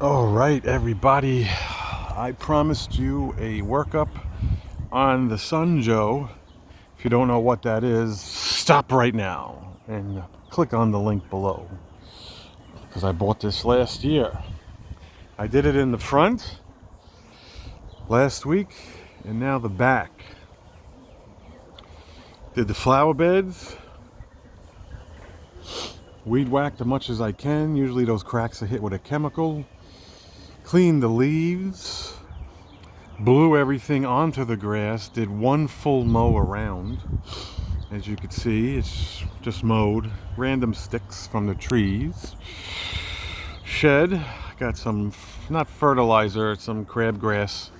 All right, everybody. I promised you a workup on the SunJoe. If you don't know what that is, stop right now and click on the link below because I bought this last year. I did it in the front last week and now the back. Did the flower beds, weed whacked as much as I can. Usually those cracks are hit with a chemical. Cleaned the leaves. Blew everything onto the grass, did one full mow around. As you can see, it's just mowed. Random sticks from the trees. Shed, got some, not fertilizer, some crabgrass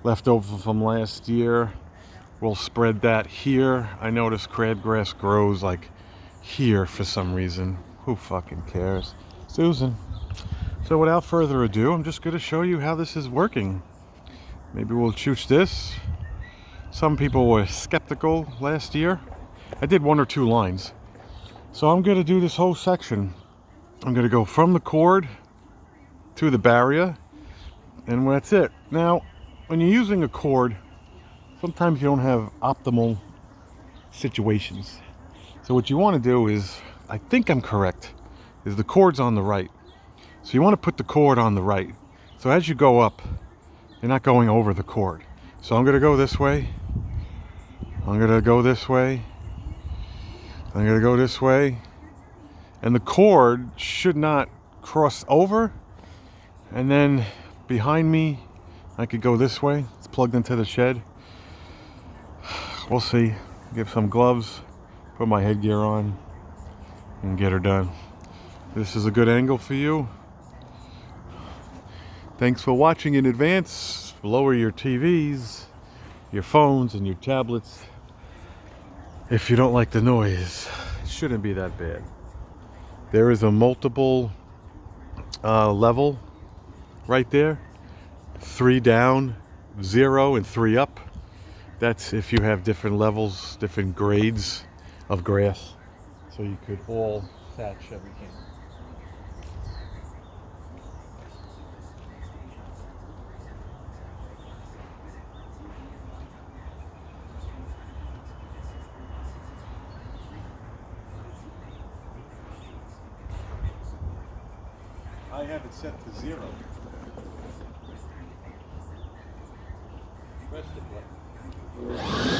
left over from last year. We'll spread that here. I noticed crabgrass grows like here for some reason. Who fucking cares? Susan. So without further ado, I'm just going to show you how this is working. Maybe we'll choose this. Some people were skeptical last year. I did 1 or 2 lines. So I'm going to do this whole section. I'm going to go from the cord to the barrier, and that's it. Now, when you're using a cord, sometimes you don't have optimal situations. So what you want to do is, I think I'm correct, is the cord's on the right. So you want to put the cord on the right. So as you go up, you're not going over the cord. So I'm going to go this way. I'm going to go this way. I'm going to go this way. And the cord should not cross over. And then behind me, I could go this way. It's plugged into the shed. We'll see. Give some gloves, put my headgear on, and get her done. This is a good angle for you. Thanks for watching in advance. Lower your TVs, your phones, and your tablets if you don't like the noise. It shouldn't be that bad. There is a multiple level right there. 3 down, 0, and 3 up. That's if you have different levels, different grades of grass. So you could all thatch everything. I have it set to 0. Press the button.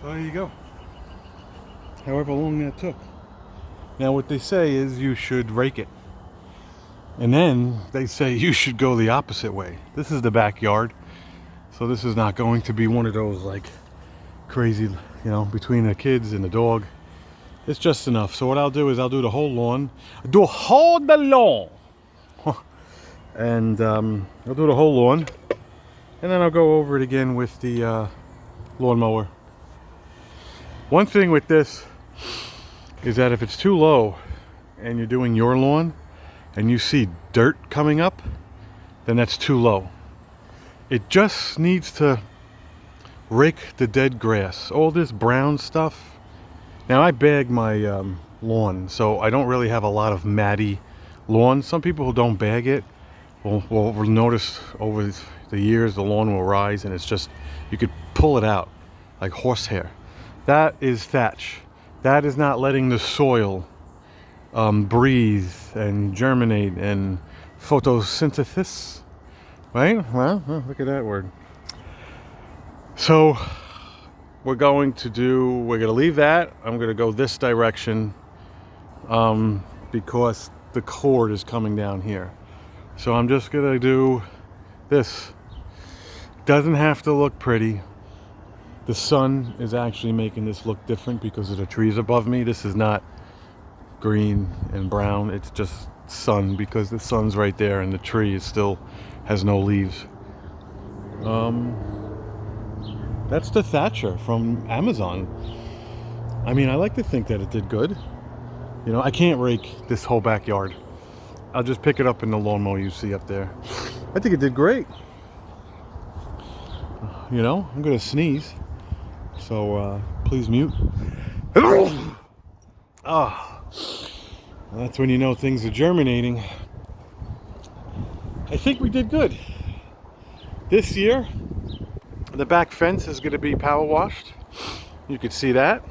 So there you go. However long that took. Now what they say is you should rake it. And then they say you should go the opposite way. This is the backyard. So this is not going to be one of those like crazy, you know, between the kids and the dog. It's just enough. So what I'll do is I'll do the whole lawn. Do whole the lawn. And I'll do the whole lawn. And then I'll go over it again with the lawnmower. One thing with this is that if it's too low and you're doing your lawn and you see dirt coming up, then that's too low. It just needs to rake the dead grass. All this brown stuff. Now I bag my lawn, so I don't really have a lot of matty lawn. Some people who don't bag it will notice over the years the lawn will rise, and it's just, you could pull it out like horsehair. That is thatch. That is not letting the soil breathe and germinate and photosynthesis, right? Well, look at that word. So we're going to leave that. I'm going to go this direction because the cord is coming down here. So I'm just going to do this. Doesn't have to look pretty. The sun is actually making this look different because of the trees above me. This is not green and brown. It's just sun because the sun's right there and the tree is still has no leaves. That's the Dethatcher from Amazon. I mean, I like to think that it did good. You know, I can't rake this whole backyard. I'll just pick it up in the lawnmower you see up there. I think it did great. You know, I'm gonna sneeze. So please mute. That's when you know things are germinating. I think we did good. This year, the back fence is going to be power washed. You can see that.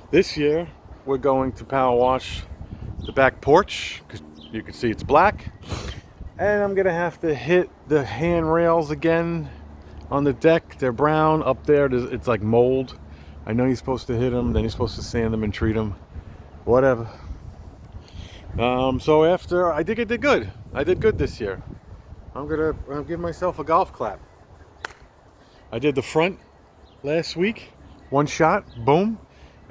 This year, we're going to power wash the back porch, because you can see it's black. And I'm going to have to hit the handrails again on the deck. They're brown. Up there, it's like mold. I know you're supposed to hit them, then you're supposed to sand them and treat them. Whatever. So after, I think I did good. I did good this year. I'm going to give myself a golf clap. I did the front last week, one shot, boom.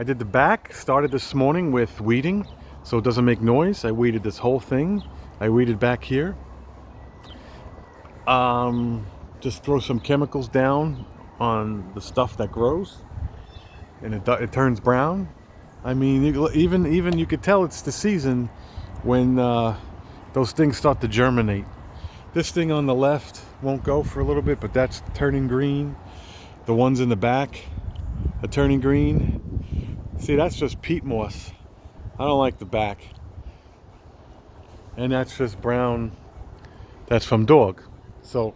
I did the back, started this morning with weeding, so it doesn't make noise. I weeded this whole thing. I weeded back here. Just throw some chemicals down on the stuff that grows, and it turns brown. I mean, even you could tell it's the season when those things start to germinate. This thing on the left won't go for a little bit, but that's turning green. The ones in the back are turning green. See, that's just peat moss. I don't like the back. And that's just brown. That's from dog. So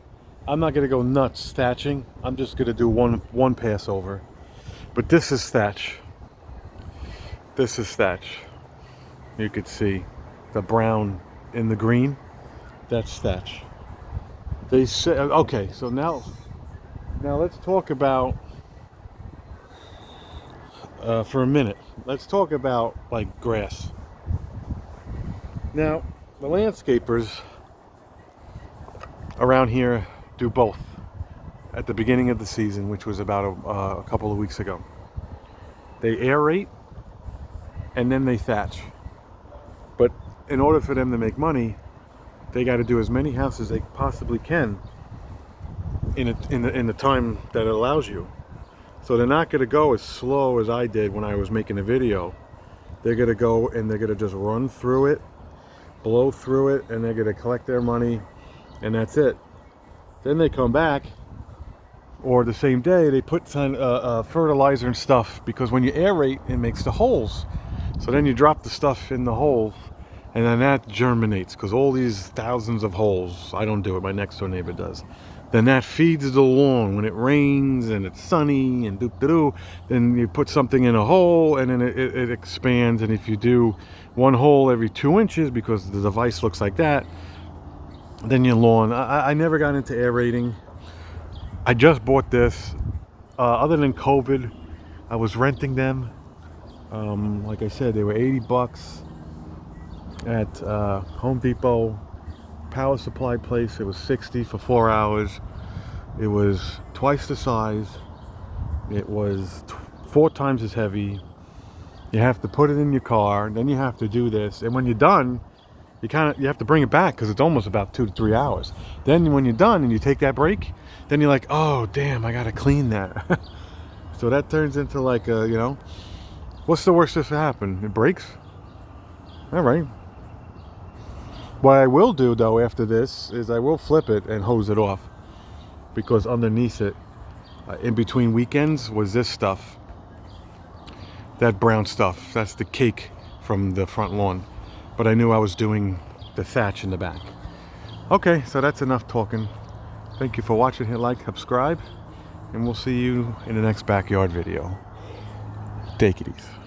I'm not gonna go nuts thatching. I'm just gonna do one pass over. But this is thatch. This is thatch. You could see the brown in the green. That's thatch. They say, okay, so now let's talk about for a minute. Let's talk about like grass. Now, the landscapers around here do both at the beginning of the season, which was about a couple of weeks ago. They aerate and then they thatch. But in order for them to make money, they got to do as many houses they possibly can in the time that it allows you. So they're not going to go as slow as I did when I was making a video. They're going to go and they're going to just run through it, blow through it, and they're going to collect their money, and that's it. Then they come back, or the same day they put some fertilizer and stuff, because when you aerate, it makes the holes. So then you drop the stuff in the hole, and then that germinates, because all these thousands of holes, I don't do it, my next door neighbor does. Then that feeds the lawn. When it rains and it's sunny and doop-de-doo, then you put something in a hole and then it expands. And if you do one hole every 2 inches, because the device looks like that, then your lawn, I never got into aerating. I just bought this. Other than COVID, I was renting them. Like I said, they were 80 bucks at Home Depot power supply place. It was 60 for 4 hours. It was twice the size. It was 4 times as heavy. You have to put it in your car, then you have to do this, and when you're done, you have to bring it back because it's almost about 2 to 3 hours. Then when you're done and you take that break, then you're like, oh damn, I gotta clean that. So that turns into like a, what's the worst that's happen? It breaks. All right. What I will do though after this is I will flip it and hose it off, because underneath it, in between weekends, was this stuff. That brown stuff. That's the cake from the front lawn. But I knew I was doing the thatch in the back. Okay, so that's enough talking. Thank you for watching. Hit like, subscribe, and we'll see you in the next backyard video. Take it easy.